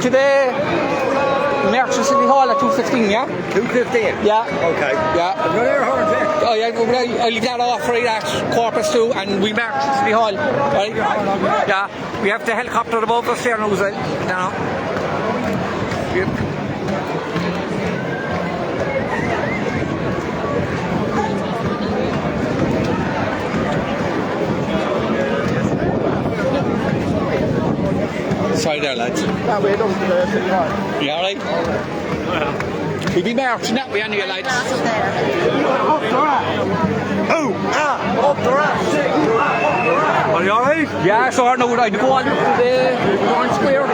to the Merchant City Hall at 2:15, yeah? 2:15? Yeah. Okay. Yeah. Oh, yeah, I'll leave that off right at Pt2 and we march to City Hall, right? Yeah. We have the helicopter above us there now as well. Now. Sorry there, lads. Yeah, we don't do the City Hall. You alright? We'll be marching that way anyway, lads. Up the rat. Oh, up the rat. Are you alright? Yeah, so I know I'd go on to the Grand Square.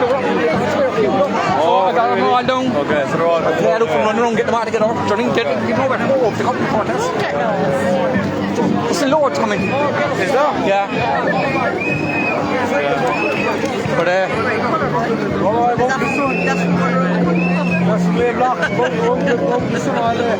Oh, I got them all down. Okay, so they're all good. Yeah, look, running around, get them out together. Turning, you know where to go up the company contest. There's a load coming. Is there? Yeah. But, alright, won't be soon. That's the way block. Won't be soon all day.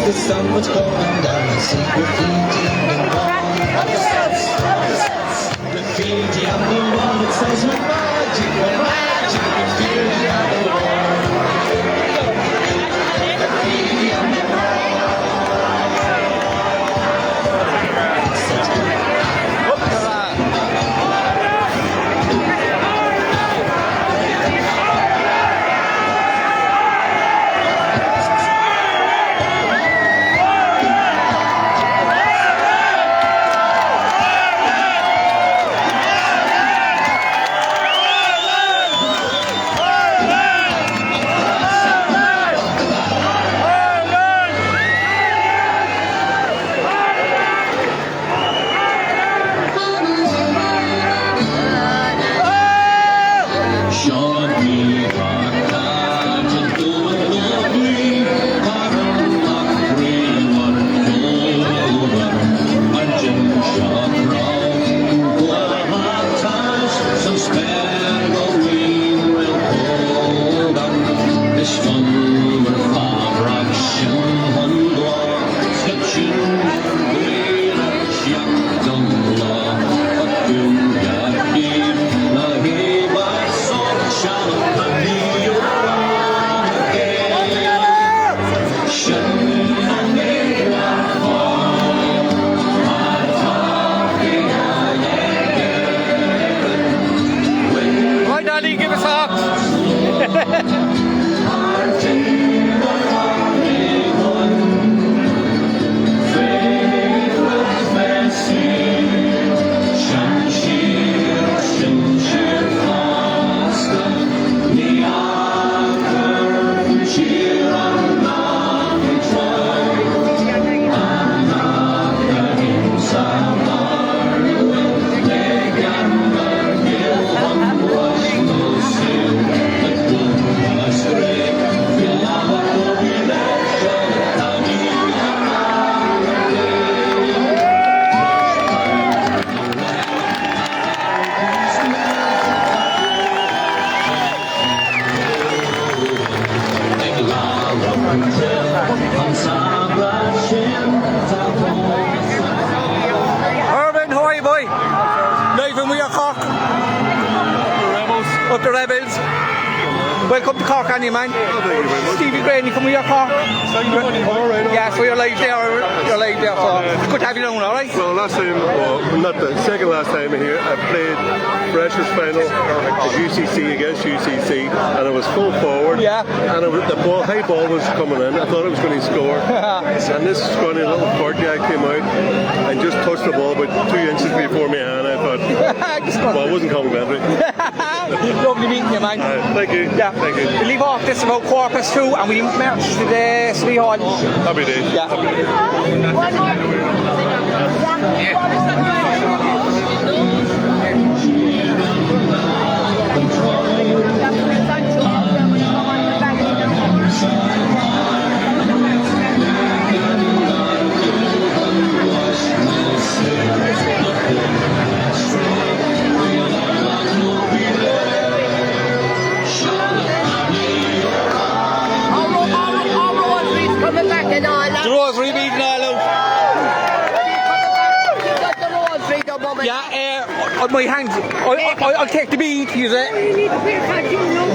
The sun was going down, I see graffiti on the wall. Graffiti on the wall, it says we're magic, we feel the other wall. Graffiti on the wall. Live and we are Cork. Up the Rebels. Welcome to Cork, Annie, man. Stevie Graney from We Are Cork. Yeah, so you're live there. You're live there. So it's good to have you down, all right? Well, last time, not the second last time here, I played Freshers final at UCC against UCC, and it was full forward. Yeah. And the high ball was coming in. I thought it was going to score. And this scrawny little Cork guy came out and just touched the ball about 2 inches before my hand. I thought, well, it wasn't complimentary. Lovely meeting you, man. Thank you. Yeah. Thank you. We leave off this about Pt2 and we march to the City Hall. Happy days. Yeah. Happy days. The rosary beating all out. Yeah, on my hand. I'll take the beat, you say.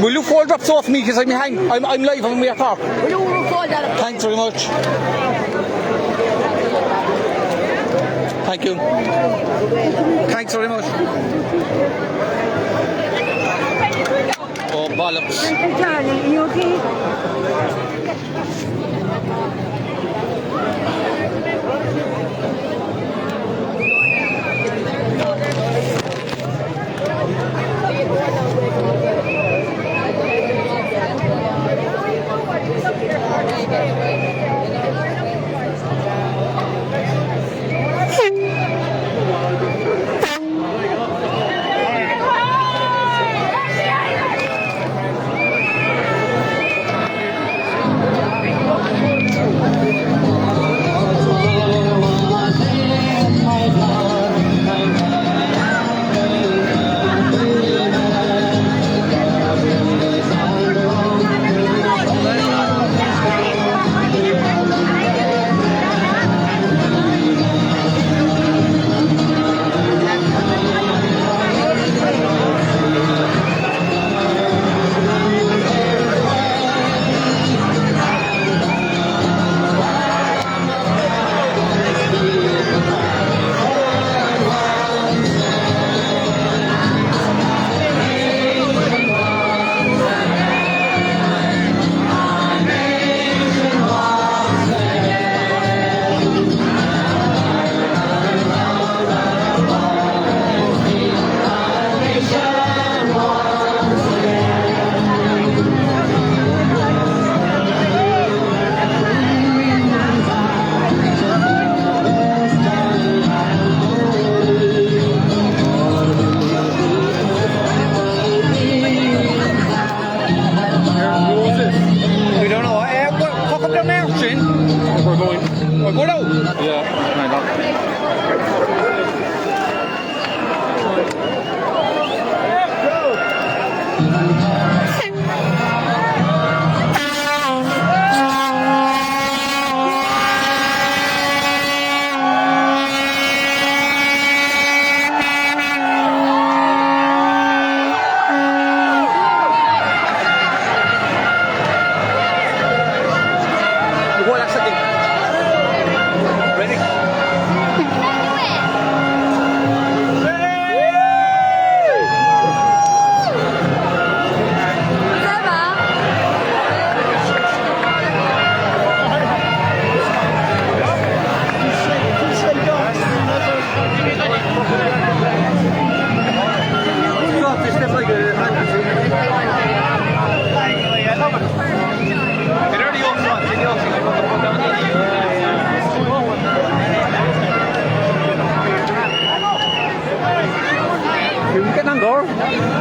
Will you fold up so for me because I'm behind? I'm live on We Are Cork. Thanks very much. Thank you. Thanks very much. Oh, bollocks. Darling, are you okay?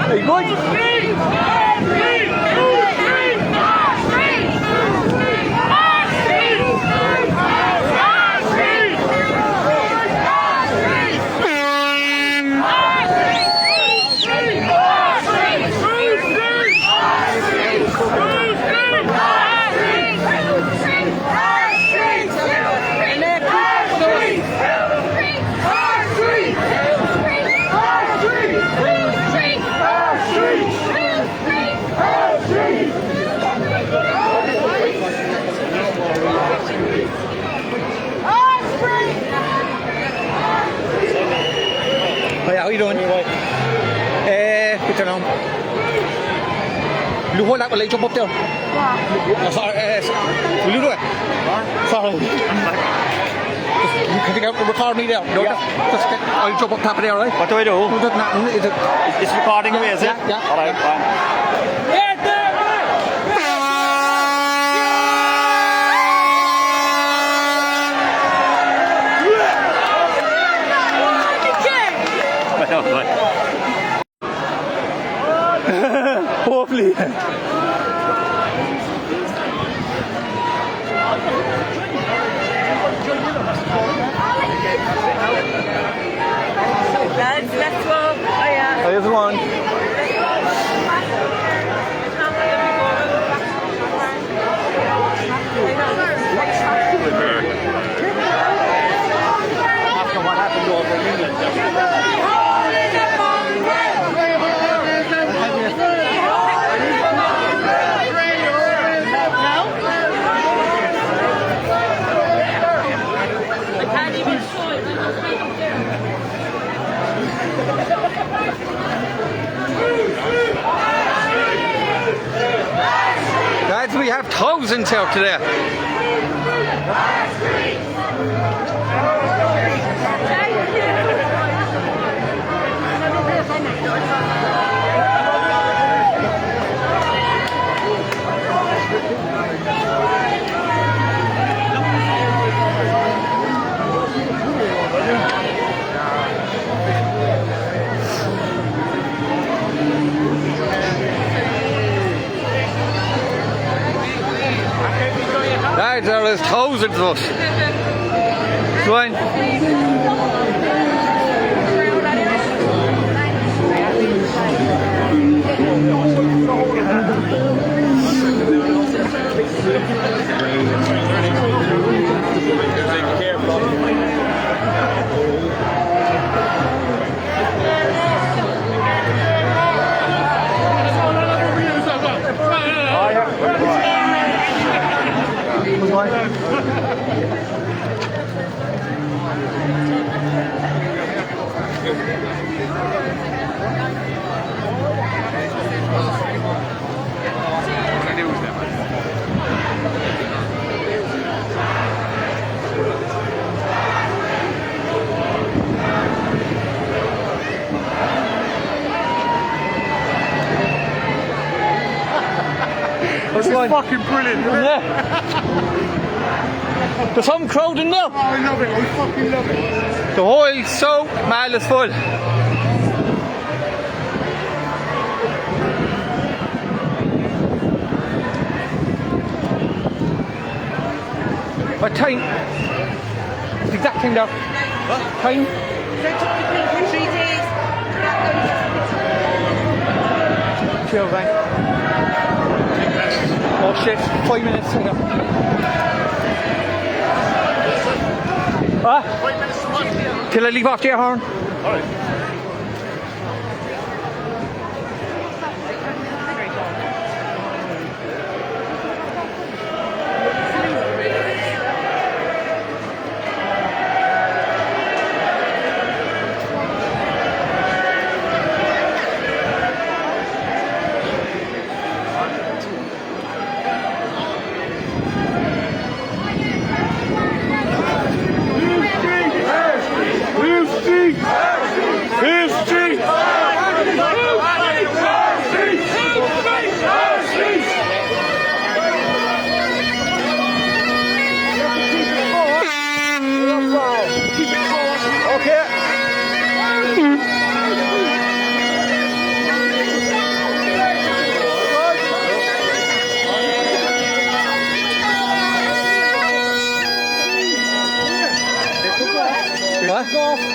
Are you good? Fine. Put it on. Will you hold that while I jump up there? Oh, sorry. Will you do it? Sorry. Can you get record me there? No, Yeah. I'll jump up top of there, right? What do I do? No, there's nothing. Is it? It's recording away, is it? Yeah. All right, fine. Hopefully. Let's go. Oh yeah. There's one. After what happened over in England. Guys, we have thousands out today. Guys, there is thousands of us. Join. This is fucking brilliant, isn't it? Yeah. There's some crowd in there. Oh, I love it. I fucking love it. The whole South Mall is full. What time? The exact time there. What? Time? They took the pill for 3 days. Chill, bang. Oh shit, 5 minutes. What? 5 minutes to what? Till I leave off the air horn. Alright.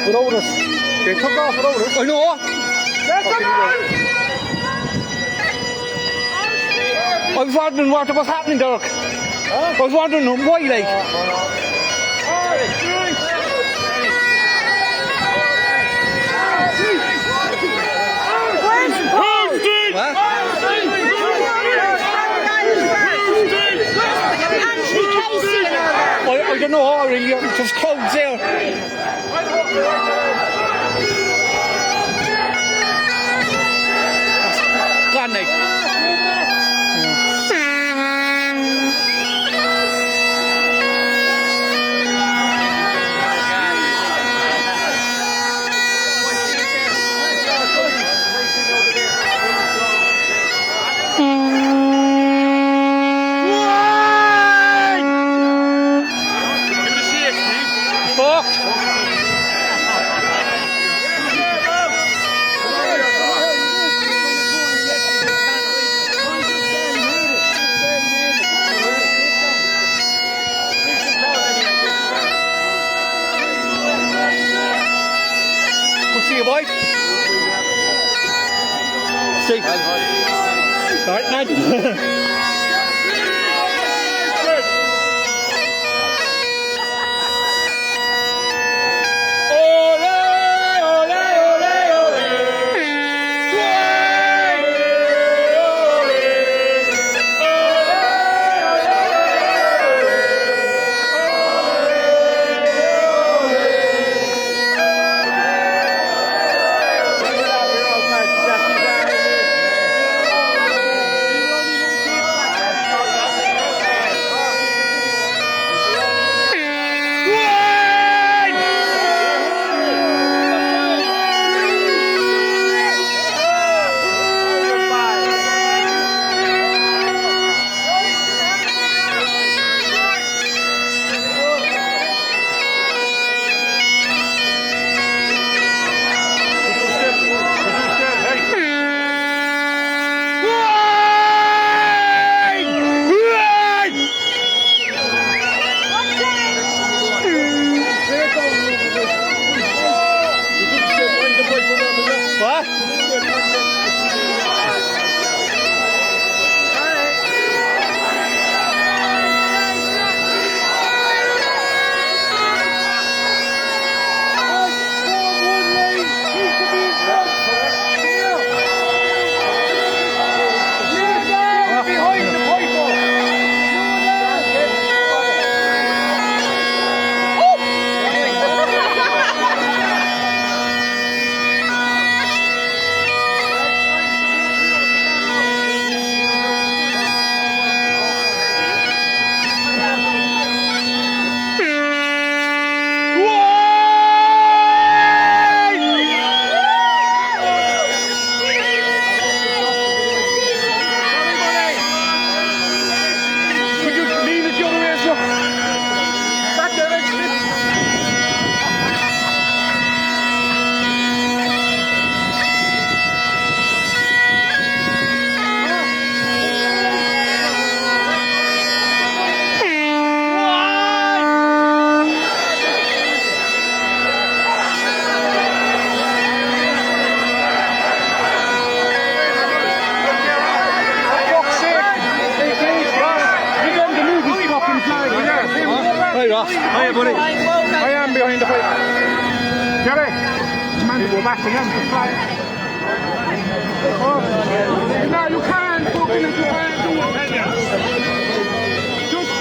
Without us. They took off without us. I know. I was wondering what was happening, Dirk. I was wondering why, like. What? I don't know, really. Just crowds there. See? All right, man. Hiya, buddy. I am behind the plate. Jerry, it's man to go back again to fly. Oh, no, you can't fucking if you can't do it, can you? Just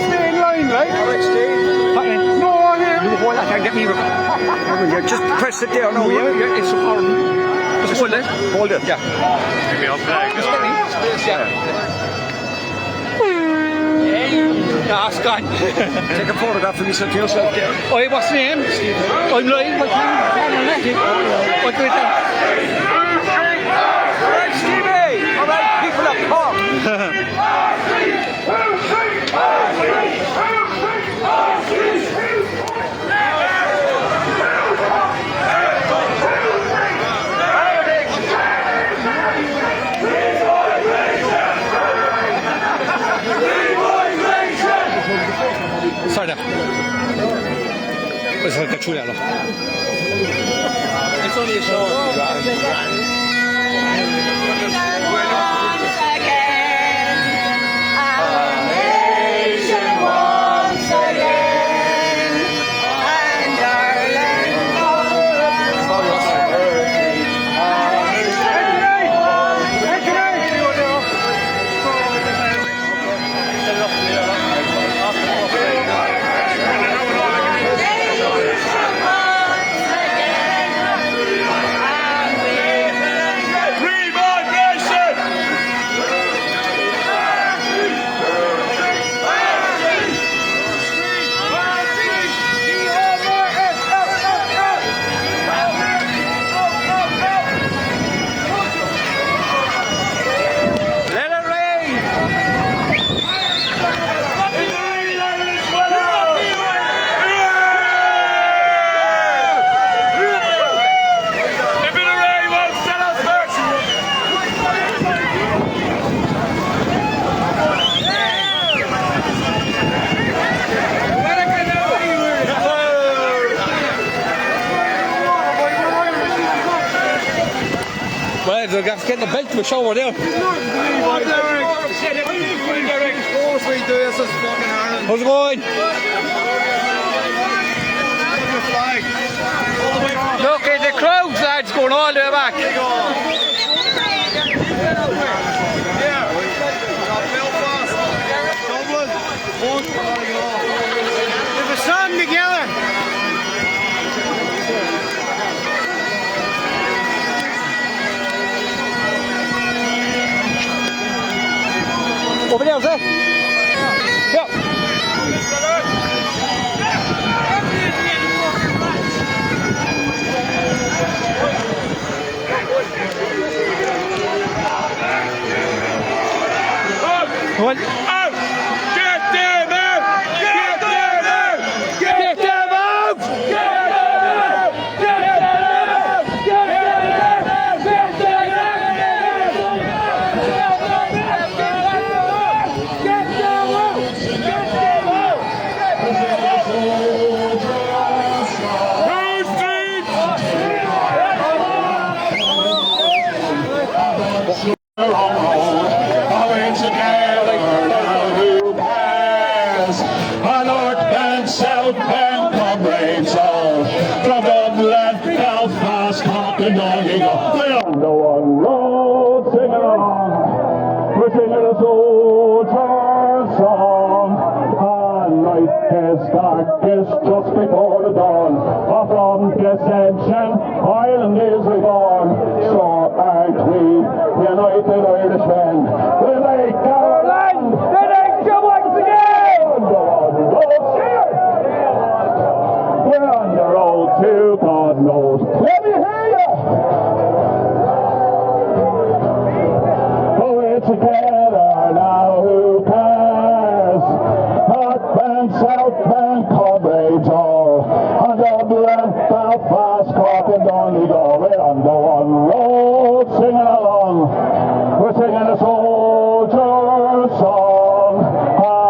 stay in line, right? Alright, stay. No, here. You hold that and get me. Just press it there. No, yeah, it's important. Just hold it. Hold it. Yeah. Give me up there. Just get me. Space, yeah. Yeah, that's gone. Take a photograph of yourself there. Oh, what's the name? I'm live. What do you think? Alright, Stevie! Alright, people of Cork. Sorry, there. It's like a true yellow. It's only a show. Well, they're getting a belt to a shower there. How's it going? Look at the crowds, lads, going all the way back. There's a song together. Over there, sir. Yeah. What? Get them out! Get them out! Get them out! Get them out! Get them out! Get them out! Get them South Bend comrades all from Dublin, Belfast, Cork and Donegal. We're on the one road singing along. We're singing a soldier's song. And night is darkest just before the dawn. From Ascension, Ireland is reborn. So aren't we, United Irishmen. We make our land the nation once again. We're on the road to God knows. Let me hear you. We're together now, who cares? North Bend, South Bend, comrades all. On Dublin, Belfast, Cork and Donegal. We're on the one road singing along. We're singing a soldier's song.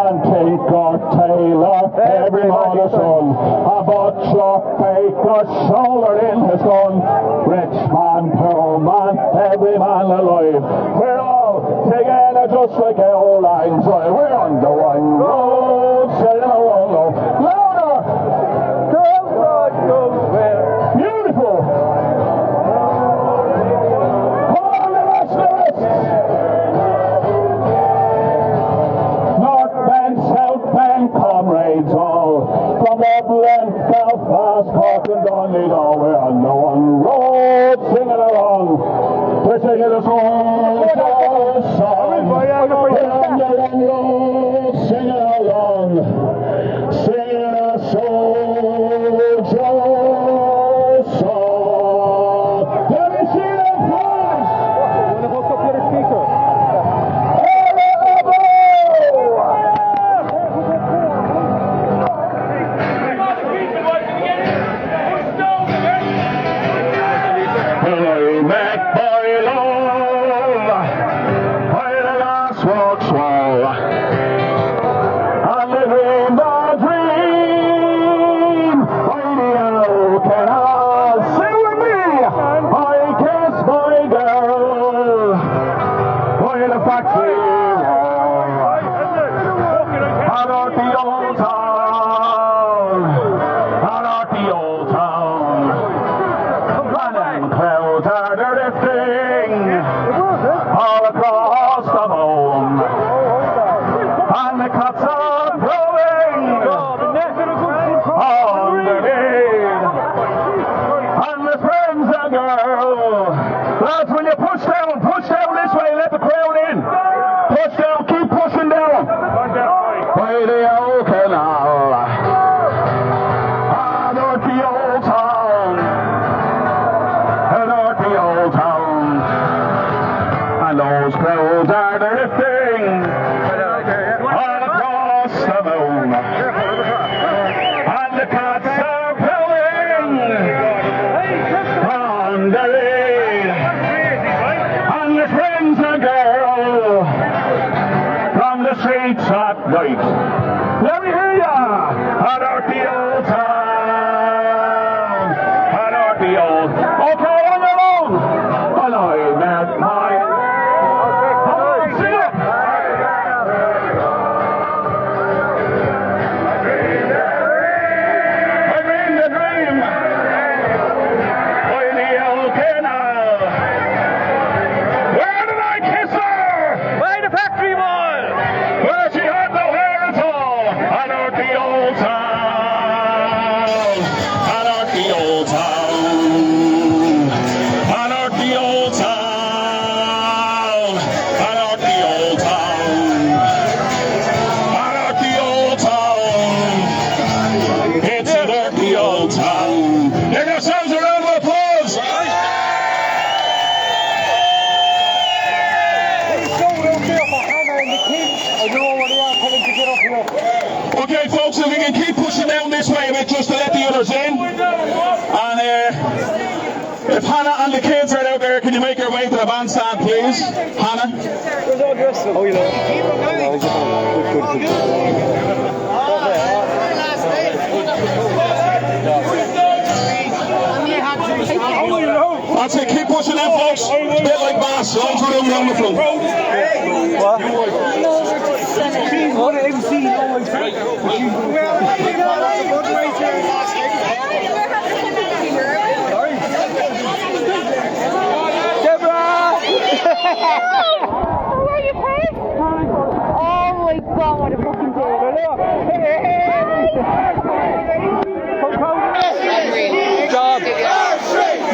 And take our tailor, every mother's son. A butcher, baker, shoulder in his gun. Rich man, poor man, every man alive. We're all together just like old lines. We're on the one road, singing along. Louder! Come on, come where? Beautiful! Come on, the rest of us! North Bend, South Bend, comrades all. From Dublin, Belfast, Cork and Donegal. We're on the one road singing along. We're singing a soldier's song. We're on the one road singing along. Singing a soldier's song. Let me see them flag. Want to hook up your speaker? All across the moon, and the cuts are blowing on the maid, and the friends and girls. Lads, will you push down this way, let the crowd in. Push down, keep pushing down. By the old canal, and out the old town, and out the old town. And those clouds are drifting all across the moon, and the cats are blowing on the rain. you make your way to the bandstand, please? Hannah? Oh, you know. That's it, keep pushing in, folks. A bit like bass, long through them around the front. What did MC always say? Where are you from? Oh my god, what a fucking day. Good job.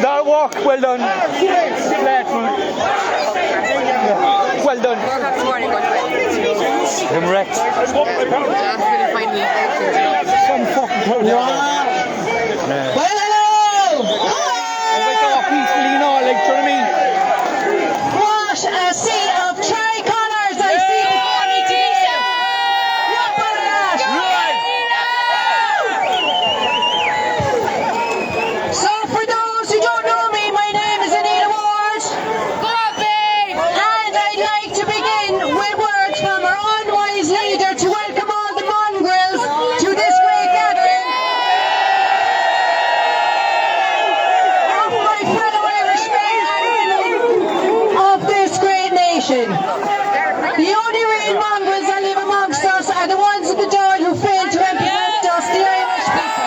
That work, well done. Well done. I'm wrecked. Some fucking turn down. Well, hello! Wake up peacefully, you know, like, do you know what I mean? What a sea of tricolours I see before me today! What about that? So for those who don't know me, my name is Anita Ward. And I'd like to begin with words from our unwise leader to welcome all the mongrels to this great gathering of my fellow Irishmen and women of this great nation. The only real mongrels that live amongst us are the ones in the dirt who failed to represent us, the Irish people.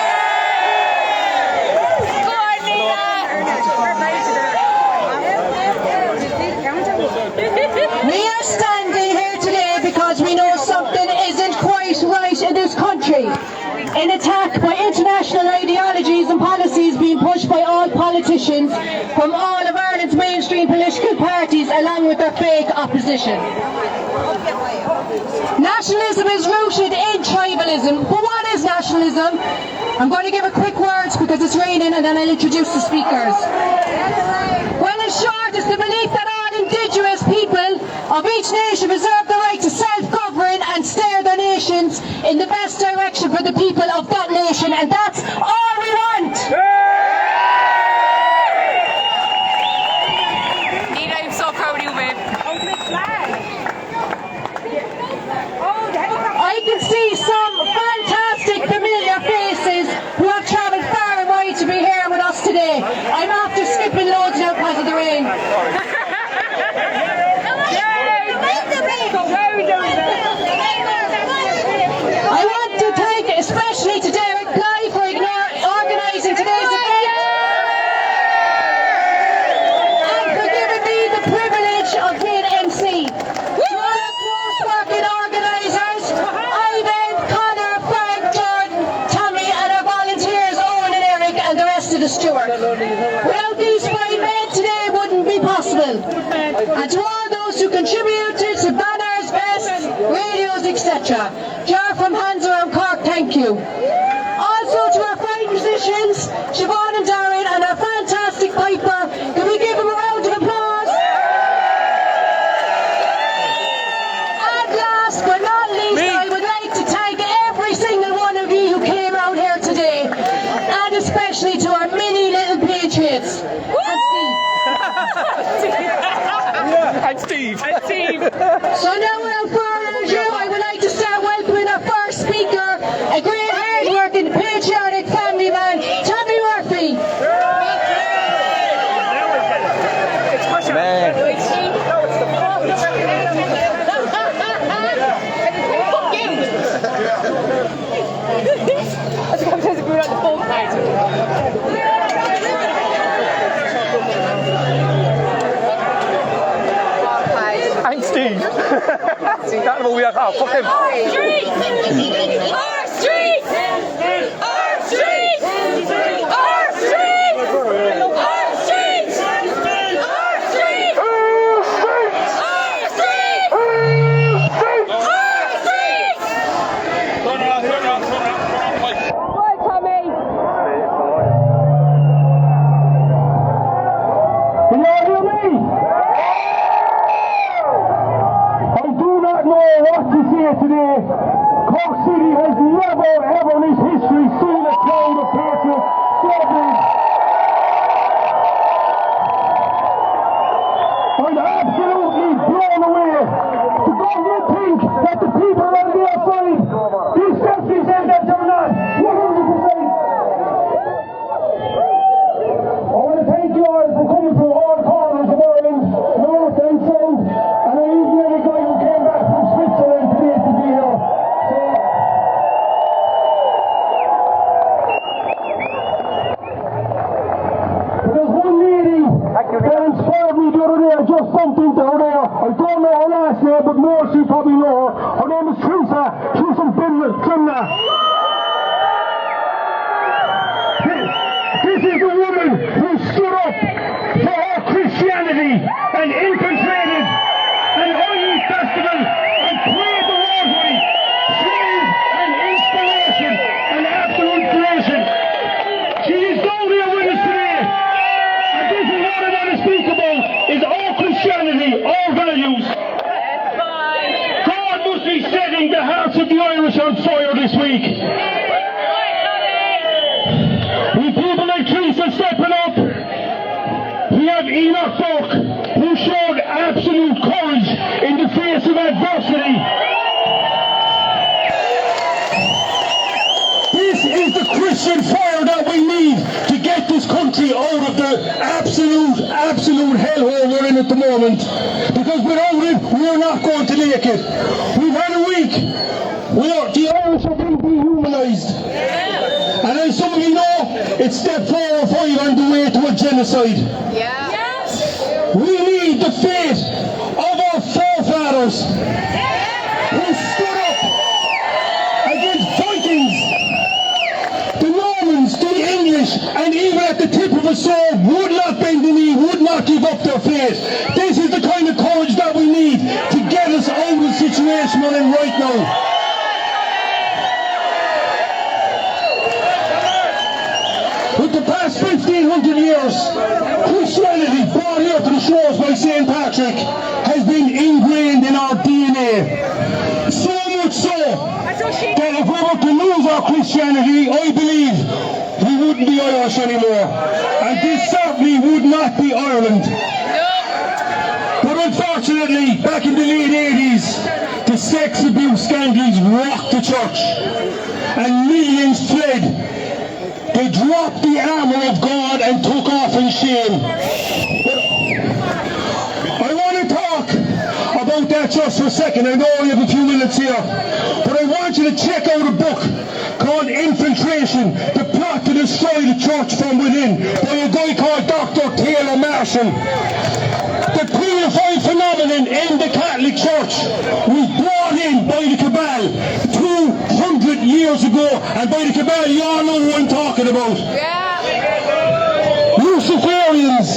We are standing here today because we know something isn't quite right in this country. An attack by international ideologies and policies being pushed by all politicians from all of Ireland's mainstream political parties along with their fake opposition. Nationalism is rooted in tribalism. But what is nationalism? I'm going to give a quick words because it's raining and then I'll introduce the speakers. Well, in short, it's the belief that all indigenous people of each nation reserve the right to self-govern and steer their nations in the best direction for the people of that nation, and that's all we want. Nina, I'm so proud of you, babe. I can see some fantastic familiar faces who have travelled far and wide to be here with us today. I'm after skipping loads now because of the rain. I want to thank especially to Derek Bly for organising today's event and for giving me the privilege of being MC. To all our close working organisers, Ivan, Connor, Frank, Jordan, Tommy and our volunteers Owen and Eric and the rest of the steward. Without these fine men today wouldn't be possible. And to all those who contributed to banners, vests, radios, etc. Jar from Hands Around Cork, thank you. Also to our fine musicians, Siobhan and Darren, and our fantastic piper, can we give them a round of applause? And last but not least, I would like to thank every single one of you who came out here today, and especially to our mini little patriots. And Steve. And Steve. So now without further ado, I would like to start welcoming our first speaker, a great hard-working, patriotic family man, Tommy Murphy. And Steve. That's what we are. Oh, fuck him. Our streets! Our streets! Our streets! Our streets! Our streets! Can you all hear me? I do not know what to say today. Cork City has never ever in its history seen a crowd of patriots so big. I'm absolutely blown away. The government think that the people are on the outside. These definitely say that they're not. 100%. I want to thank you all for coming from all corners of Ireland, north and south, and I even had a guy who came back from Switzerland today to be here. But there's one lady that inspired me the other day. I just bumped into her there. I don't know her last name, but more she probably know her. Her name is Teresa. She's from Trimna. This is the woman who stood up for her Christianity and infiltrated an Irish festival and prayed the rosary. She is an inspiration, an absolute inspiration. She is down here with us today. And this is what I want to speak about, is our Christianity, our values. God must be setting the hearts of the Irish on fire this week. People like Teresa stepping up. We have Enoch Burke, who showed absolute courage in the face of adversity. This is the Christian fire that we need to get this country out of the absolute hellhole we're in at the moment. Because without it, we're not going to make it. We've had a week where the Irish are being dehumanised. And as some of you know, it's step 4 or 5 on the way to a genocide. Yeah. Yes. We need the faith of our forefathers who stood up against Vikings, the Normans, the English, and even at the tip of a sword would not bend the knee, would not give up their faith. This is the kind of courage that we need to get us out of the situation we're in right now. With the past 1,500 years, Christianity brought here to the shores by St. Patrick has been ingrained in our DNA. So much so that if we were to lose our Christianity, I believe we wouldn't be Irish anymore. And this certainly would not be Ireland. But unfortunately, back in the late 80s, the sex abuse scandals rocked the church and millions fled. They dropped the armour of God and took off in shame. I want to talk about that just for a second. I know we have a few minutes here. But I want you to check out a book called Infiltration, the plot to destroy the church from within, by a guy called Dr. Taylor Marshall. The purified phenomenon in the Catholic Church was brought in by the cabal 200 years ago, and by the cabal you all know who I'm talking about. Yeah. Luciferians,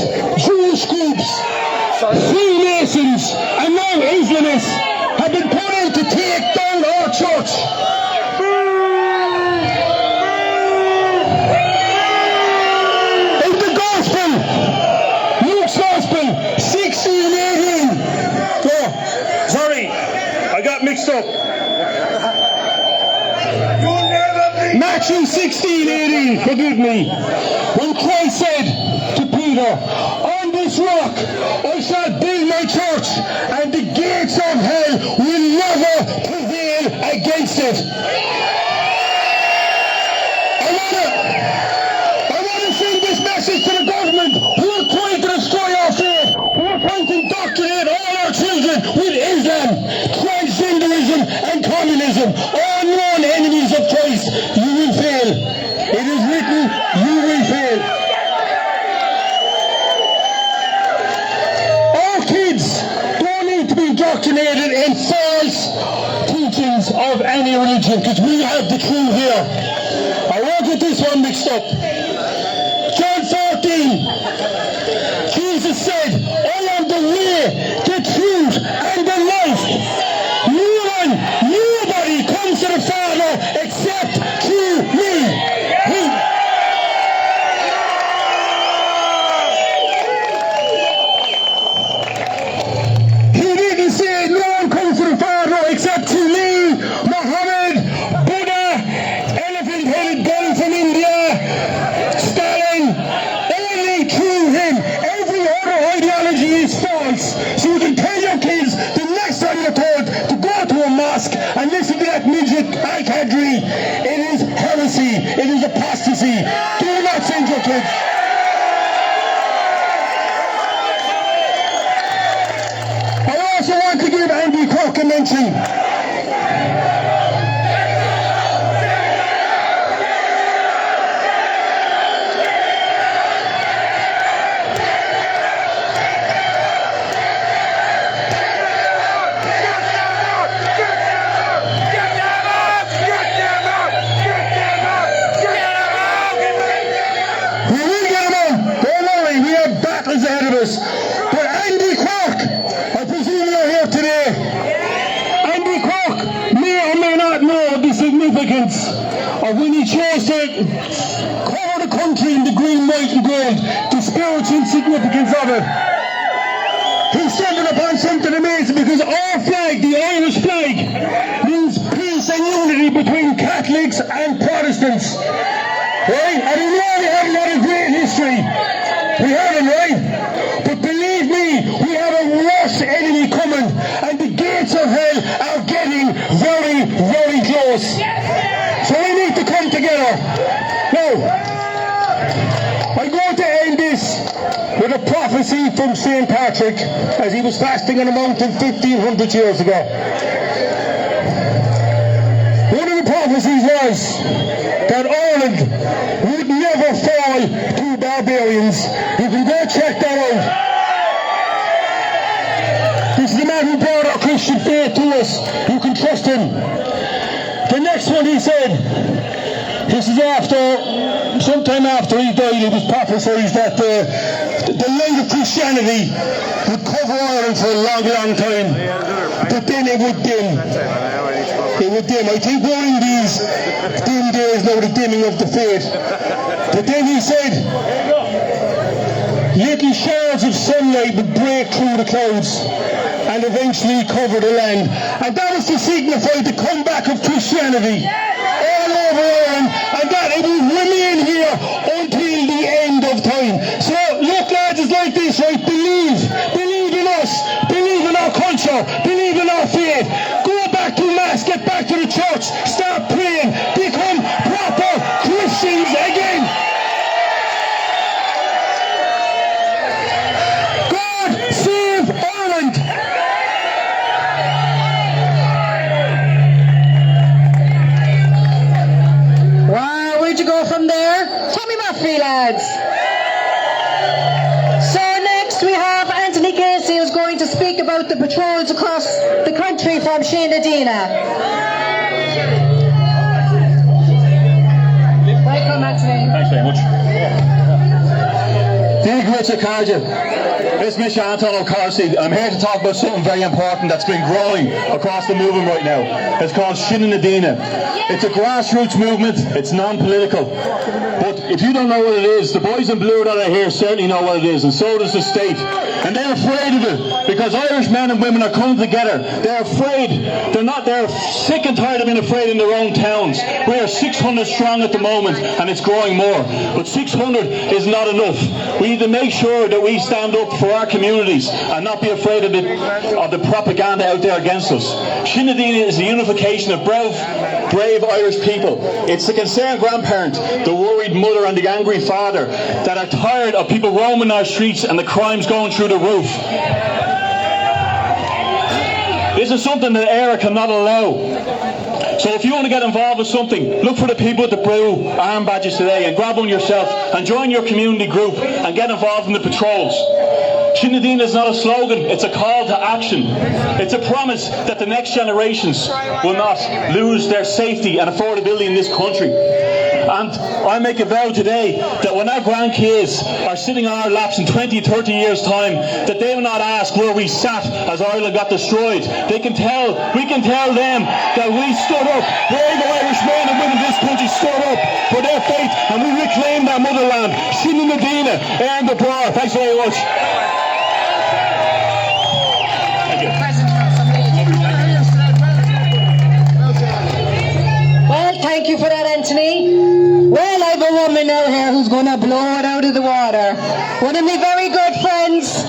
Jewish groups, Freemasons, and now Islamists have been put in to take down our church. In the Gospel, Luke's Gospel, 16:18. Oh, sorry, I got mixed up. Matthew 16:18, forgive me. When Christ said to Peter, "On this rock I shall build my church, and the gates of hell will never prevail against it." I want to send this message to the government who are trying to destroy our faith, who are trying to indoctrinate all our children with Islam, transgenderism, and communism, all known enemies of Christ. You will fail. It is written, you will fail. Our kids don't need to be indoctrinated in false teachings of any religion, because we have the truth here. I won't get this one mixed up. John 14, Jesus said, "I am the way, the truth, and the life. Nobody comes to the Father except through me." He didn't say no one comes to the Father except through me, Muhammad, Buddha, elephant-headed guy from India, is false. So you can tell your kids the next time you're told to go to a mosque and listen to that midget al-Qadri. It is heresy. It is apostasy. Do not send your kids. I also want to give Andy Cork a mention. But Andy Cork, I presume you're here today. Andy Cork may or may not know the significance of when he chose to cover the country in the green, white and gold, the spiritual significance of it. He stumbled upon something amazing because our flag, the Irish flag, means peace and unity between Catholics and Protestants. Right? And we know we have a lot of great history. We have it, right? But believe me, we have a worse enemy coming, and the gates of hell are getting very, very close. So we need to come together. Now, I'm going to end this with a prophecy from St. Patrick as he was fasting on a mountain 1,500 years ago. One of the prophecies was that Ireland would never fall to barbarians. You can go check that out. This is the man who brought our Christian faith to us. You can trust him. The next one he said, this is sometime after he died, it was prophesied that the light of Christianity would cover Ireland for a long, long time. But then it would dim. It would dim. I think we're in these dim days now, the dimming of the faith. But then he said, little shards of sunlight would break through the clouds and eventually cover the land. And that was to signify the comeback of Christianity all over Ireland, and that it will remain here until the end of time. So look, lads, it's like this, right? Believe in us, believe in our culture, believe in our faith. Go back to mass, get back to the church, start praying, become proper Christians again. God save Ireland. Wow, where'd you go from there? Tommy Murphy, lads. So next we have Anthony Casey, who's going to speak about the patrols across the country from Shanadina. Welcome, Anthony. Thanks very much. Dear Richard Carja, it's Mr. Anton O'Carsey. I'm here to talk about something very important that's been growing across the movement right now. It's called Shanadina. It's a grassroots movement. It's non-political. But if you don't know what it is, the boys in blue that are here certainly know what it is, and so does the state. And they're afraid of it because Irish men and women are coming together. They're afraid. They're sick and tired of being afraid in their own towns. We are 600 strong at the moment, and it's growing more. But 600 is not enough. We need to make sure that we stand up for our communities and not be afraid of the propaganda out there against us. Shanadina is the unification of brave Irish people. It's the concerned grandparent, the worried mother and the angry father that are tired of people roaming our streets and the crimes going through the roof. This is something that ERA cannot allow. So if you want to get involved with something, look for the people with the blue arm badges today and grab one yourself and join your community group and get involved in the patrols. Shanadina is not a slogan, it's a call to action. It's a promise that the next generations will not lose their safety and affordability in this country. And I make a vow today that when our grandkids are sitting on our laps in 20, 30 years' time, that they will not ask where we sat as Ireland got destroyed. We can tell them that we stood up, brave Irish men and women in this country stood up for their faith, and we reclaimed our motherland. Shanadina and the bar. Thanks very much. Well, thank you for that, Anthony. Well, I have a woman out here who's going to blow it out of the water. One of my very good friends.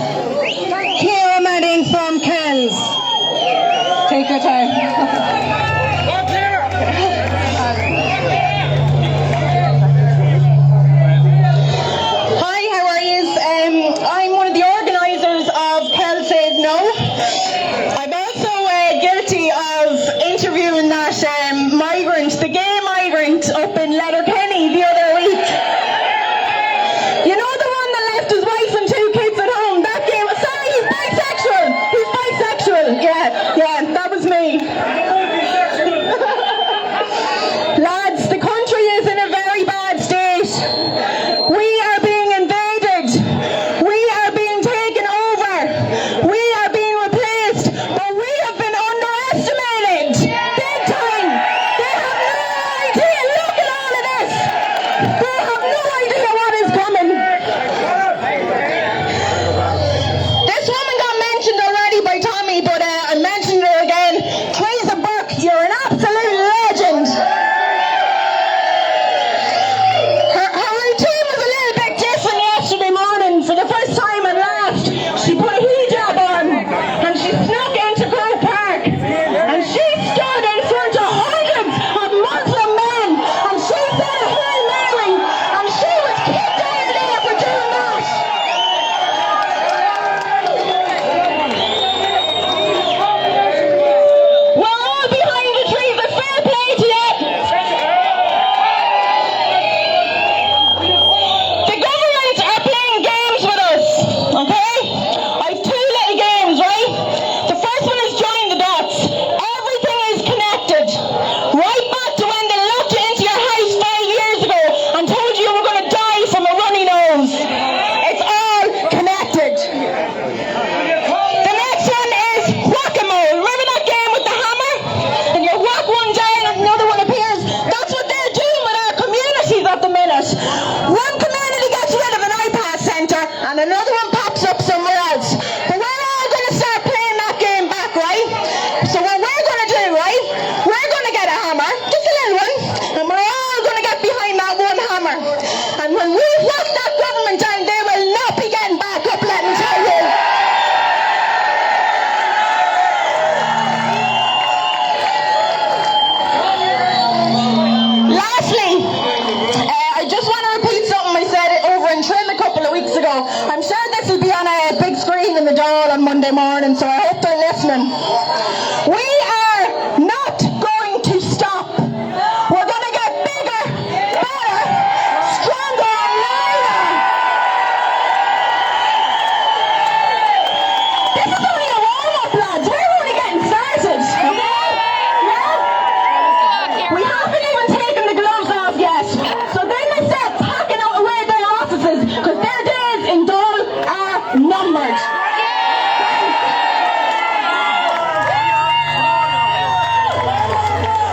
morning, so I hope they're listening. We are not going to stop. We're going to get bigger, better, stronger, and louder. This is only a warm-up, lads. We're only getting started, okay? Yeah? We haven't even taken the gloves off yet. So then they start packing out away their offices, because their days in Dole are numbered.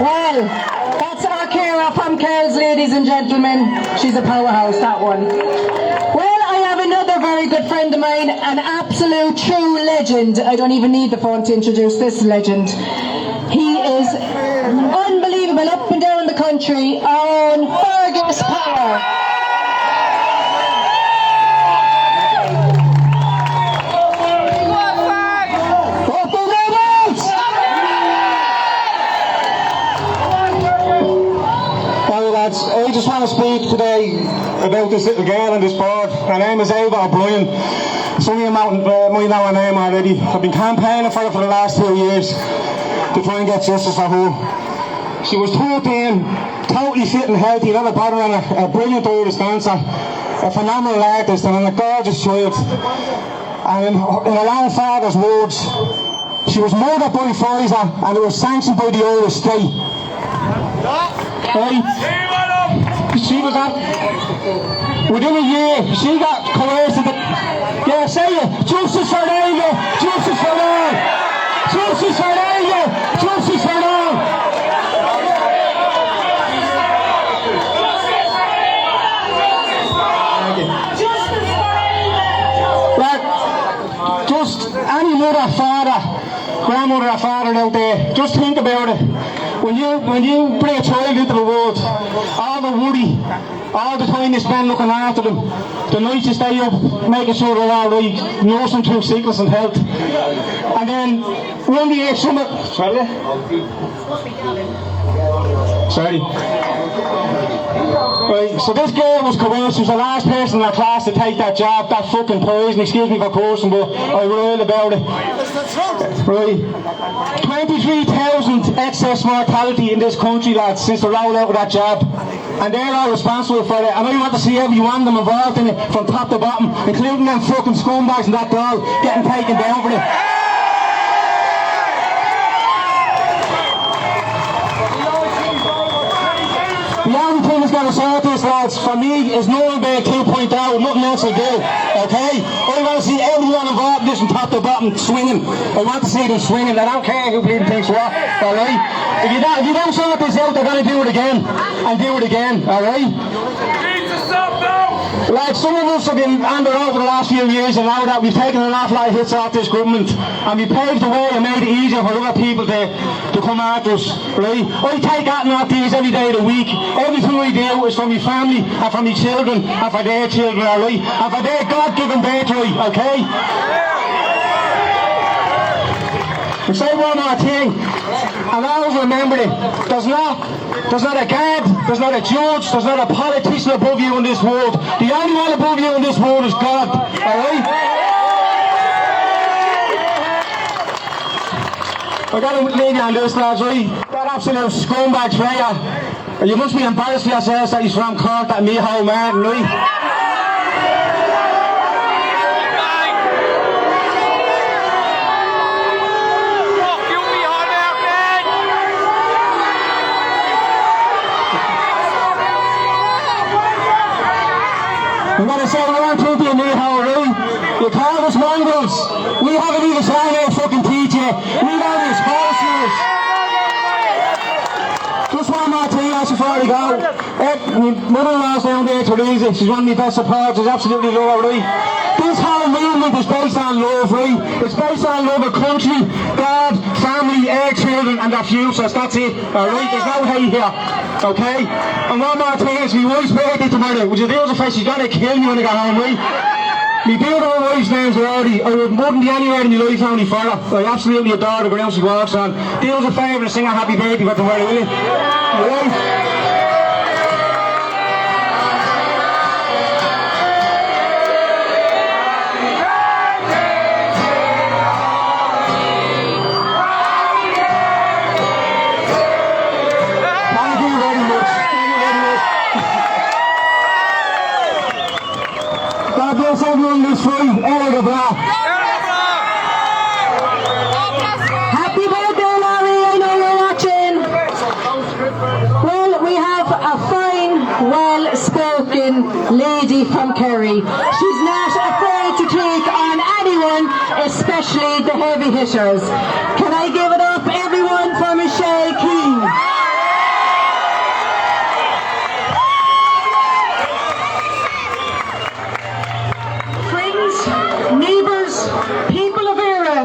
Well, that's our Cara from Kells, ladies and gentlemen. She's a powerhouse, that one. Well, I have another very good friend of mine, an absolute true legend. I don't even need the phone to introduce this legend. He is unbelievable up and down the country, our own Fergus Power. I just want to speak today about this little girl on this board. Her name is Ava O'Brien. Some of you might know her name already. I've been campaigning for her for the last 2 years to try and get justice for her. She was 13, totally fit and healthy, not a bother on her, a brilliant Irish dancer, a phenomenal artist and a gorgeous child. And in her own father's words, she was murdered by Pfizer and it was sanctioned by the Irish state. Right? She was at, within a year, she got coerced. Yeah, say it. Justice for Ava! Justice for all! Justice for Ava! Justice for all! Like, just any mother, father, grandmother or father out there, just think about it. When you bring a child into the world, all the worry, all the time you spend looking after them, the nights you stay up making sure they're all right, nursing through sickness and health, and then one day Sorry. Right, so this girl was coerced. She was the last person in her class to take that job, that fucking poison, excuse me for cursing, but I rail about it. Right. 23,000 excess mortality in this country, lads, since the rollout of that job. And they're all responsible for it. And I want to see every one of them involved in it, from top to bottom, including them fucking scumbags and that doll getting taken down for it. The only thing that's going to sort this, lads, for me, is Nuremberg 2.0, nothing else will do, okay? I want to see everyone involved in this from top to bottom swinging. I want to see them swinging. I don't care who bleeding thinks what, alright? If you don't sort this out, they're going to do it again, and do it again, alright? Like, some of us have been under over the last few years, and now that we've taken an awful lot of hits off this government, and we paved the way and made it easier for other people to come after us, right? I take that and off these every day of the week. Everything I do is for my family, and for my children, and for their children, alright? And for their God-given birthright, okay? I'll say one more thing, and always remember it. There's not a guard, there's not a judge, there's not a politician above you in this world. The only one above you in this world is God, alright? I gotta leave you on this, lads, right? That absolute scumbags, right? You must be embarrassed for yourselves that he's from Cork, that me home man, right? I'm going to say one thing to you, Neil, right? You call us mongrels. We haven't even signed our fucking teeth yet. We don't expose you. Just one more thing, that's before we go. My mother-in-law's down there, Teresa. She's one of my best supporters. Absolutely love her, right? This whole movement is based on love, right? It's based on love of country, God, family, our children, and their futures. That's it, alright? There's no hate here, okay? And one more thing is, my wife's birthday tomorrow. Would you do us a face? She's gonna kill me when I get home, right? My beautiful wife's name's Roddy. I wouldn't be anywhere in my life only for her. I absolutely adore the ground she walks on. Do us a favour and sing her happy birthday for tomorrow, will you? Alright? country. She's not afraid to take on anyone, especially the heavy hitters. Can I give it up, everyone, for Michelle Keane? Friends, neighbours, people of Era,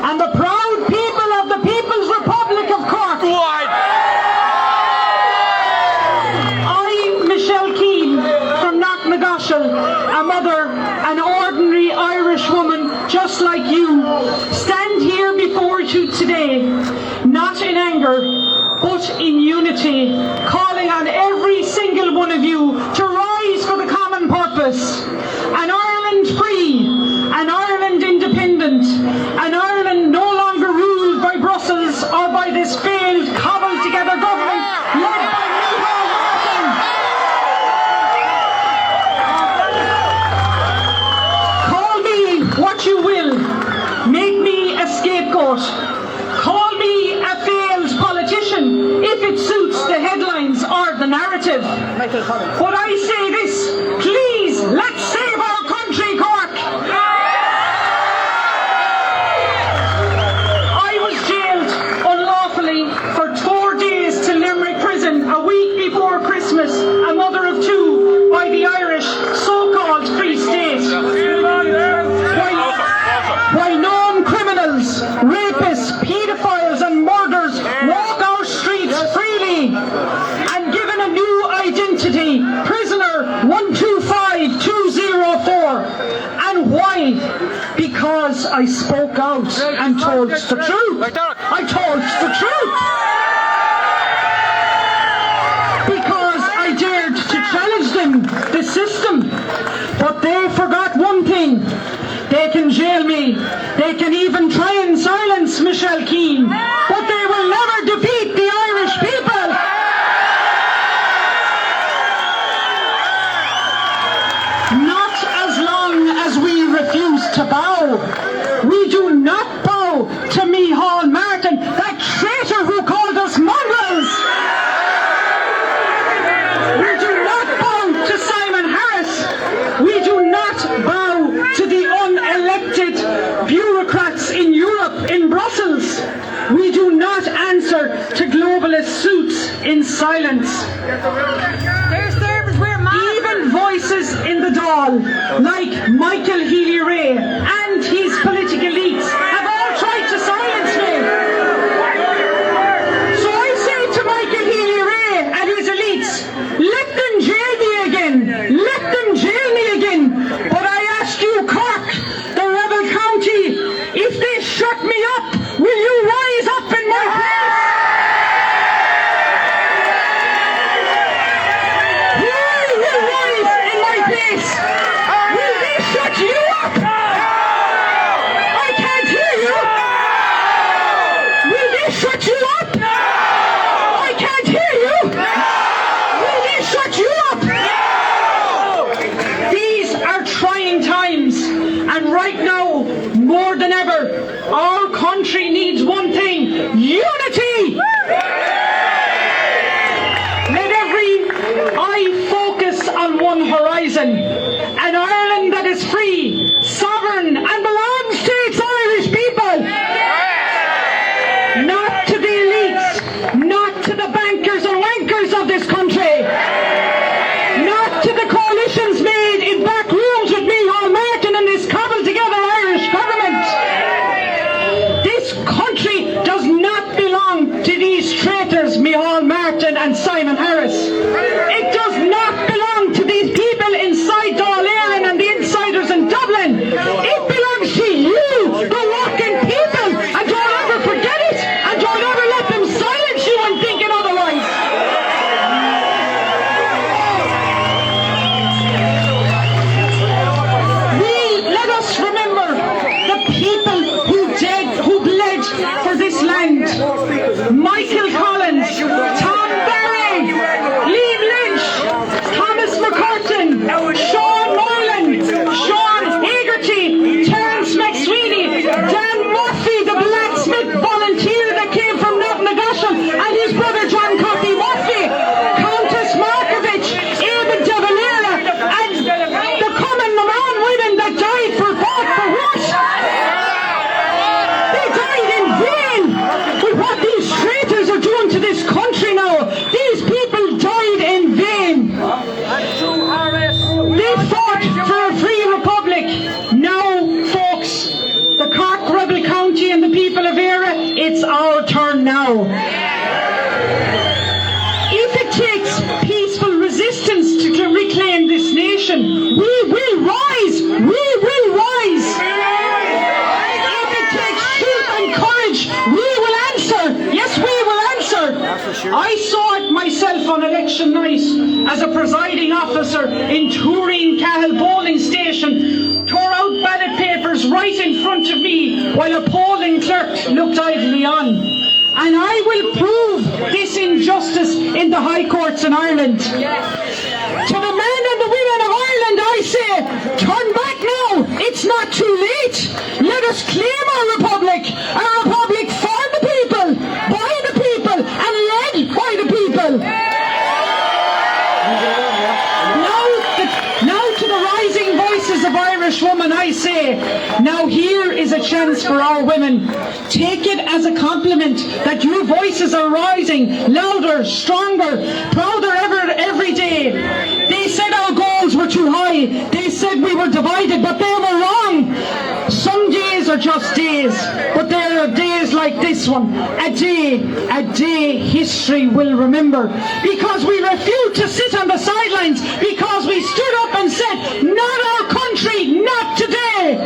and the proud people of the People's Republic of Cork. I'm Michelle Keane from Knocknagoshel, a mother, an ordinary Irish woman just like you, stand here before you today, not in anger, but in unity, calling on every single one of you to rise for the common purpose. An Ireland free, an Ireland independent, an Ireland no longer ruled by Brussels or by this failed, cobbled together government led by Micheál Martin. Call me what you will, make me a scapegoat, call me a failed politician if it suits the headlines or the narrative. But I say this, please, let's save our country, Cork. I was jailed unlawfully for 4 days to Limerick prison a week before Christmas, a mother of 2, by the Irish so-called Free State. Why known criminals, rapists, paedophiles and murderers walk our streets freely and given a new identity, prisoner 125204. And why? Because I spoke out and told the truth. I told the truth. Because I dared to challenge them, the system. But they forgot one thing. They can jail me. They can even try and silence Michelle Keane. But they will never defeat the Irish people. Not as long as we refuse to bow. We do not bow to Micheál Martin, that traitor who called us mongrels. We do not bow to Simon Harris. We do not bow to the unelected bureaucrats in Europe, in Brussels. We do not answer to globalist suits in silence. Even voices in the Dáil, like Michael Healy-Rae and his political elites, have all tried to silence me. So I say to Michael Healy-Rae and his elites, let them jail me again. Let them jail me again. But I ask you, Cork, the rebel county, if they shut me up, will you rise up in my place? Who will rise in my place? Will they shut you up? I can't hear you. Will they shut you up? I can't hear you. Will they shut you up? These are trying times, and right now, more than ever, our country needs one thing: unity! Let every eye focus on one horizon: an Ireland that is free, sovereign, and belongs to its Irish people. Not to the elites, not to the bankers and wankers of this country, not to the coalitions made in back rooms with Micheál Martin and this cobbled together Irish government. This country does not belong it's our turn now. If it takes peaceful resistance to reclaim this nation, we will rise. We will rise. If it takes truth and courage, we will answer. Yes, we will answer. I saw it myself on election night as a presiding officer in Turin Cahill polling station, tore out ballot papers right in front of me while a polling clerk looked idly on. And I will prove this injustice in the high courts in Ireland. To the men and the women of Ireland, I say, turn back now. It's not too late. Let us claim our republic for the people, by the people, and led by the people. Now to the rising voices of Irish women, I say, now here is a chance for our women. Take it as a compliment that your voices are rising, louder, stronger, prouder every day. They said our goals were too high. They said we were divided, but they were wrong. Some days are just days, but there are days like this one. A day history will remember. Because we refused to sit on the sidelines, because we stood up and said, not our country, not today.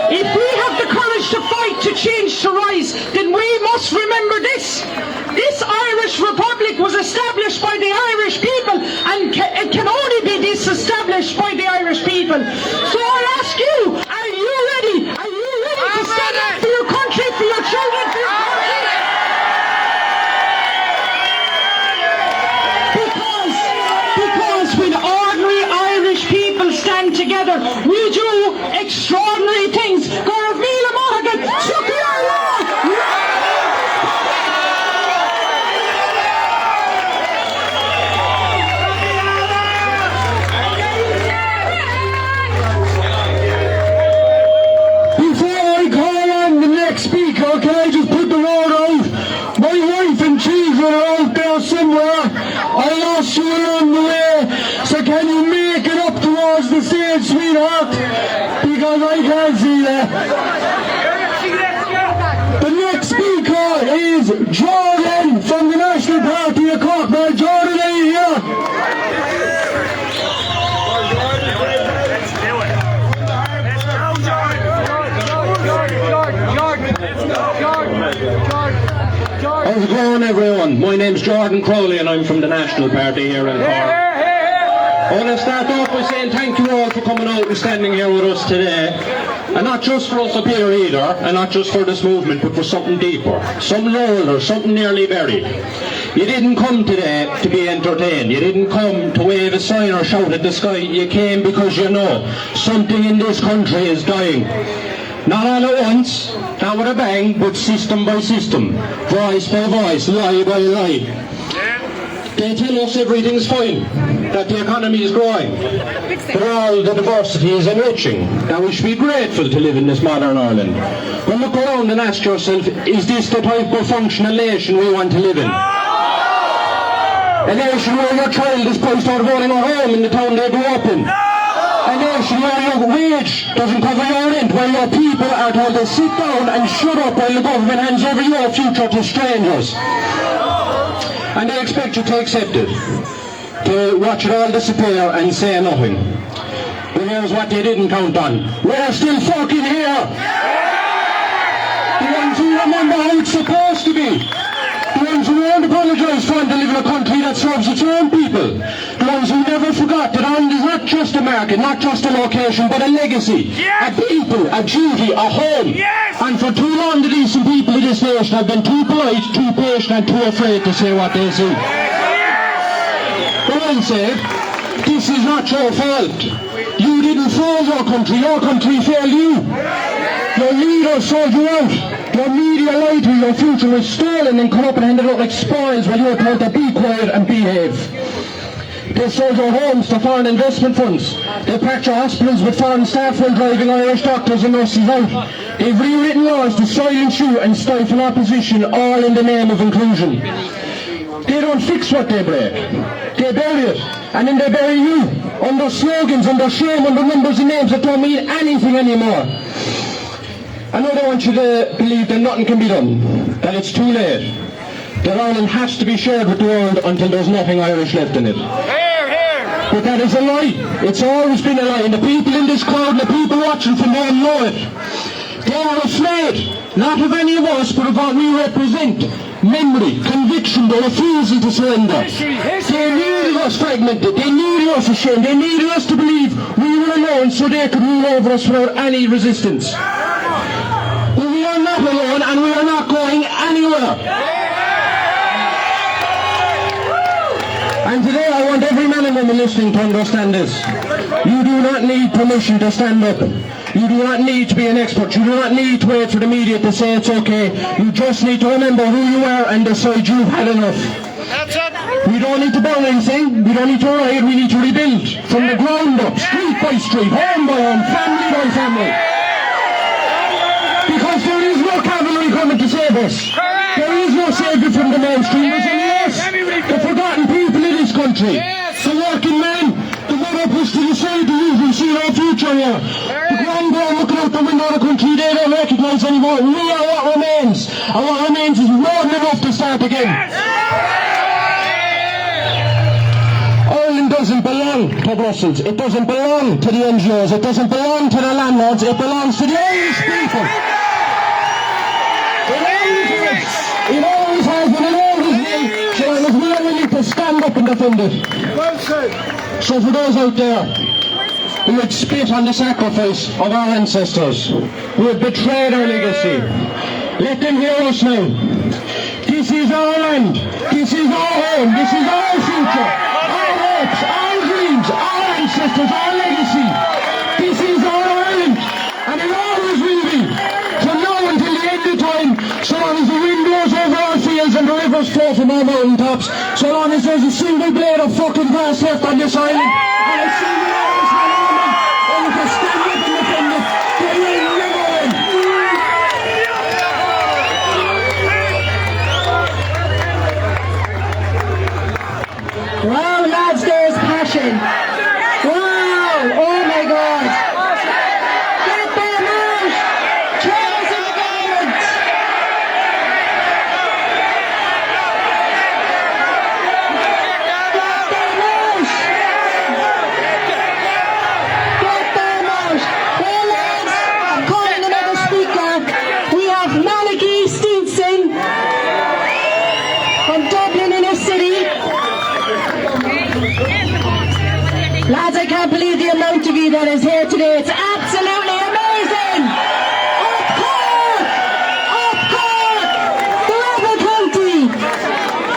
If we have the courage to fight, to change, to rise, then we must remember this. This Irish Republic was established by the Irish people, and it can only be disestablished by the Irish people. So I ask you, are you ready? Are you ready to stand up for your country, for your children, for your country? Because when ordinary Irish people stand together, we do extraordinary things. Gaurav Mila Mohagan, speaker, can I just put the word out? My wife and children are out there somewhere. I lost you along the way, so can you make it up towards the stage, sweetheart? Because I can't see that. The next speaker is Jordan from the National Party of Cork. Now, Jordan, are you here? How's it going, everyone? My name's Jordan Crowley and I'm from the National Party here in Cork. I want to start off by saying thank you all for coming out and standing here with us today. And not just for us up here either, and not just for this movement, but for something deeper, something older, something nearly buried. You didn't come today to be entertained. You didn't come to wave a sign or shout at the sky. You came because you know something in this country is dying. Not all at once, not with a bang, but system by system, voice by voice, lie by lie. They tell us everything's fine, that the economy is growing, that all the diversity is enriching, that we should be grateful to live in this modern Ireland. But look around and ask yourself, is this the type of functional nation we want to live in? A nation where your child is pushed out of owning a home in the town they grew up in. A nation where your wage doesn't cover your rent, where your people are told to sit down and shut up while the government hands over your future to strangers. And they expect you to accept it, to watch it all disappear and say nothing. But here's what they didn't count on. We're still fucking here! The ones who remember how it's supposed to be. The ones who won't apologise for to live in a country that serves its own people. The ones who never forgot that Ireland is not just a market, not just a location, but a legacy. Yes. A people, a duty, a home. Yes. And for too long the decent people of this nation have been too polite, too patient and too afraid to say what they see. Yes. But I'll say, this is not your fault. You didn't fail your country failed you. Your leaders sold you out. Your media lied to you, your future was stolen and come up and handed out like spoils while you were told to be quiet and behave. They sold your homes to foreign investment funds. They packed your hospitals with foreign staff while driving Irish doctors and nurses out. They've rewritten laws to silence you and stifle opposition, all in the name of inclusion. They don't fix what they break. They bury it, and then they bury you under slogans, under shame, under numbers and names that don't mean anything anymore. I know they want you to believe that nothing can be done, that it's too late, that Ireland has to be shared with the world until there's nothing Irish left in it. But that is a lie. It's always been a lie. And the people in this crowd and the people watching from home know it. They are afraid, not of any of us, but of what we represent. Memory, conviction, the refusal to surrender. They needed us fragmented. They needed us ashamed. They needed us to believe we were alone so they could rule over us without any resistance. But we are not alone and we are not going anywhere. And today I want every man and woman listening to understand this. You do not need permission to stand up. You do not need to be an expert. You do not need to wait for the media to say it's okay. You just need to remember who you are and decide you've had enough. That's it. We don't need to burn anything. We don't need to riot. We need to rebuild from the ground up, street by street, home by home, family by family. Because there is no cavalry coming to save us. There is no saviour from the mainstream. There's only us, the forgotten people in this country. The working men, the mother pushed to the side, the youth, we see no future here. The grandpa looking out the window of the country, they don't recognise anymore. We are what remains. And what remains is more than enough to start again. Ireland doesn't belong to Brussels. It doesn't belong to the NGOs. It doesn't belong to the landlords. It belongs to the Irish people. It always has and it always will. So it was willing to stand up and defend it. So for those out there who had spit on the sacrifice of our ancestors, who had betrayed our legacy, let them hear us now. This is our land. This is our home. This is our future. Our hopes, our dreams, our ancestors, our legacy. This is our Ireland. And it always will be. From now until the end of time, so long as the wind blows over our fields and the rivers flow from our mountaintops, so long as there's a single blade of fucking grass left on this island, and a single Irishman or woman able to stand up and defend it, they will never win. Wow, lads, there's passion. Wow, oh my God. Get them out. Chaos in the government. Get them out. Well, lads, I'm calling another speaker. We have Malachy Steenson from Dublin inner city. Lads, I can't believe the amount of you that is here today. It's absolutely amazing! Up Cork! Up Cork! The Rebel County!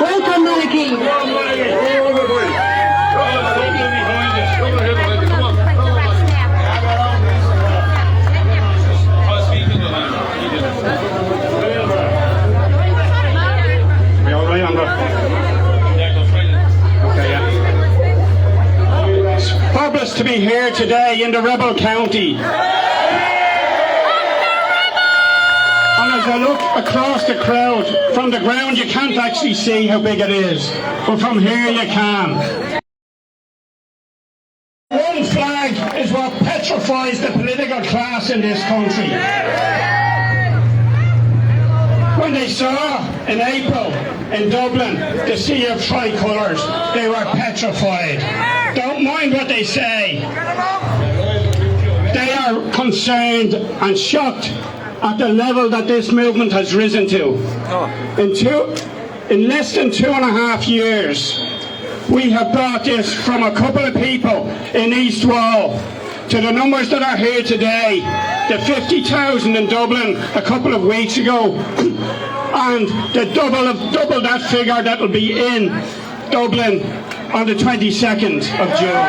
Welcome, Malachy. Are you all right, Andrew? Okay, yeah. It's fabulous to be here today in the Rebel County. And as I look across the crowd, from the ground you can't actually see how big it is, but from here you can. One flag is what petrifies the political class in this country. When they saw in April in Dublin the sea of tricolours, they were petrified. Don't mind what they say. They are concerned and shocked at the level that this movement has risen to. In less than 2.5 years, we have brought this from a couple of people in East Wall to the numbers that are here today, the 50,000 in Dublin a couple of weeks ago, and the double that figure that will be in Dublin on the 22nd of June.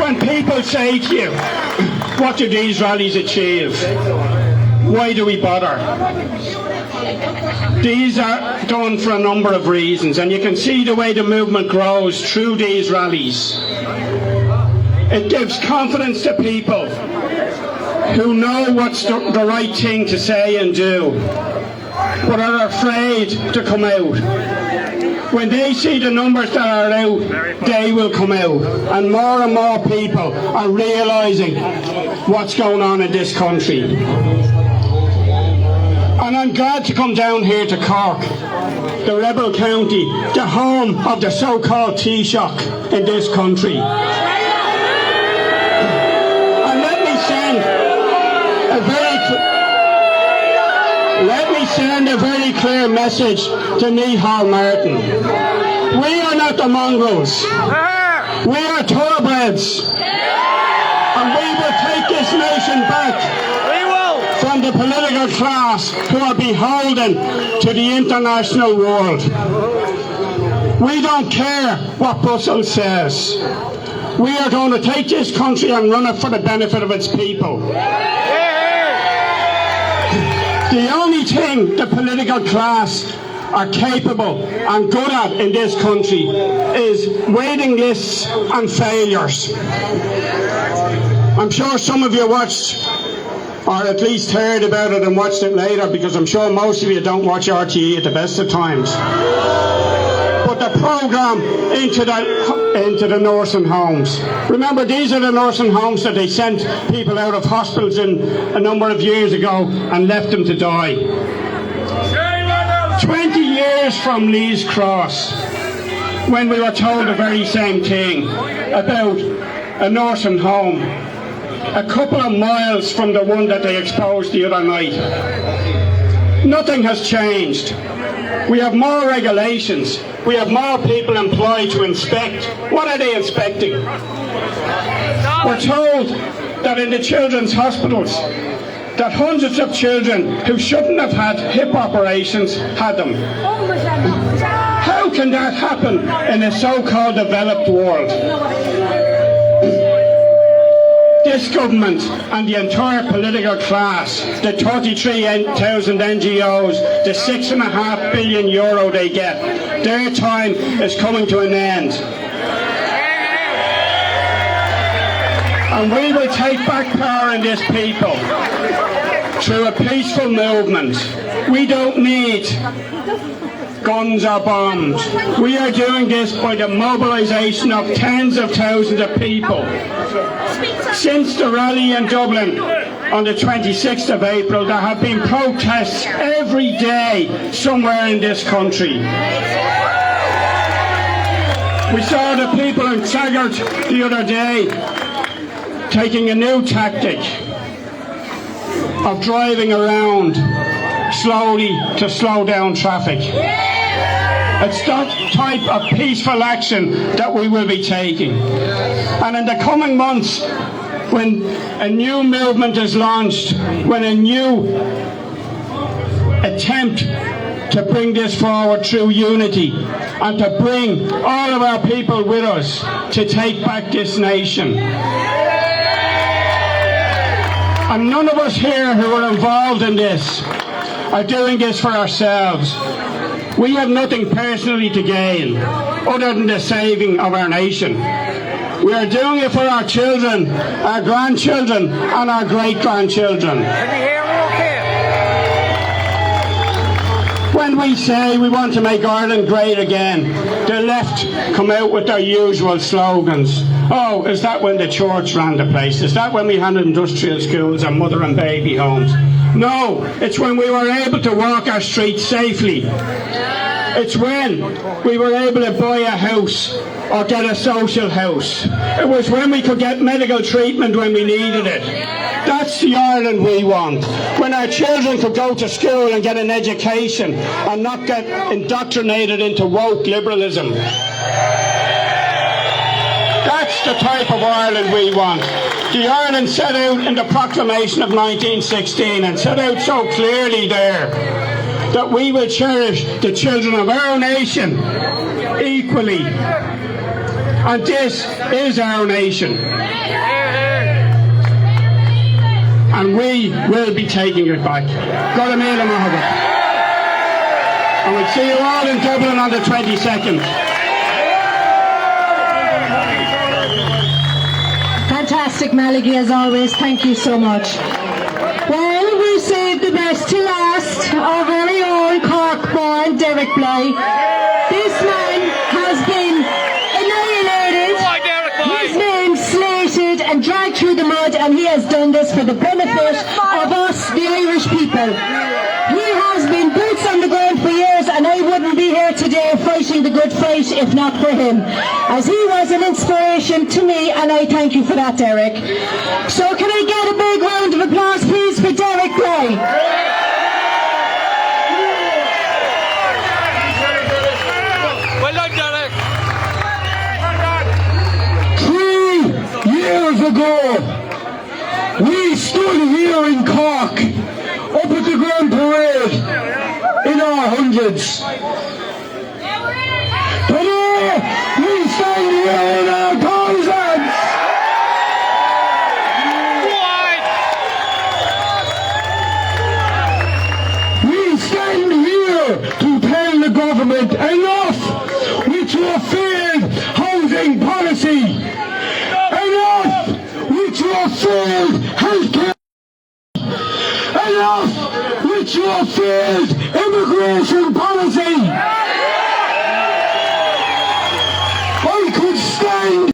When people say to you, what do these rallies achieve? Why do we bother? These are done for a number of reasons, and you can see the way the movement grows through these rallies. It gives confidence to people who know what's the right thing to say and do, but are afraid to come out. when they see the numbers that are out, they will come out. And more people are realising what's going on in this country. And I'm glad to come down here to Cork, the rebel county, the home of the so-called Taoiseach in this country. And let me send a very clear message to Micheál Martin. We are not the mongrels. We are thoroughbreds. And we will take this nation back from the political class who are beholden to the international world. We don't care what Brussels says. We are going to take this country and run it for the benefit of its people. The only thing the political class are capable and good at in this country is waiting lists and failures. I'm sure some of you watched, or at least heard about it and watched it later, because I'm sure most of you don't watch RTE at the best of times. But the programme into the nursing homes. Remember, these are the nursing homes that they sent people out of hospitals in a number of years ago and left them to die. 20 years from Lee's Cross, when we were told the very same thing about a nursing home a couple of miles from the one that they exposed the other night. Nothing has changed. We have more regulations. We have more people employed to inspect. What are they inspecting? We're told that in the children's hospitals that hundreds of children who shouldn't have had hip operations had them. How can that happen in a so-called developed world? This government and the entire political class, the 33,000 NGOs, the €6.5 billion they get, their time is coming to an end. And we will take back power in this people through a peaceful movement. We don't need guns or bombs. We are doing this by the mobilisation of tens of thousands of people. Since the rally in Dublin on the 26th of April, there have been protests every day somewhere in this country. We saw the people in Taggart the other day taking a new tactic of driving around slowly to slow down traffic. It's that type of peaceful action that we will be taking. And in the coming months, when a new movement is launched, when a new attempt to bring this forward through unity and to bring all of our people with us to take back this nation. And none of us here who are involved in this are doing this for ourselves. We have nothing personally to gain other than the saving of our nation. We are doing it for our children, our grandchildren and our great-grandchildren. When we say we want to make Ireland great again, the left come out with their usual slogans. Oh, is that when the church ran the place? Is that when we had industrial schools and mother and baby homes? No, it's when we were able to walk our streets safely. It's when we were able to buy a house or get a social house. It was when we could get medical treatment when we needed it. That's the Ireland we want. When our children could go to school and get an education and not get indoctrinated into woke liberalism. That's the type of Ireland we want. The Ireland set out in the Proclamation of 1916 and set out so clearly there that we will cherish the children of our nation equally. And this is our nation. And we will be taking it back. God Amila Mahabat. And we'll see you all in Dublin on the 22nd. Fantastic, Malachy, as always. Thank you so much. Well, we saved the best to last. Our very own Cork-born Derek Bly. This man benefit of us, the Irish people. He has been boots on the ground for years, and I wouldn't be here today fighting the good fight if not for him, as he was an inspiration to me, and I thank you for that, Derek. So can I get a big round of applause please for Derek Gray? Well done, Derek. 3 years ago, we stood here in Cork, up at the Grand Parade, in our hundreds. Today, we stand here in our thousands. We stand here to tell the government enough with your failed housing policy, enough with your failed healthcare, enough with your failed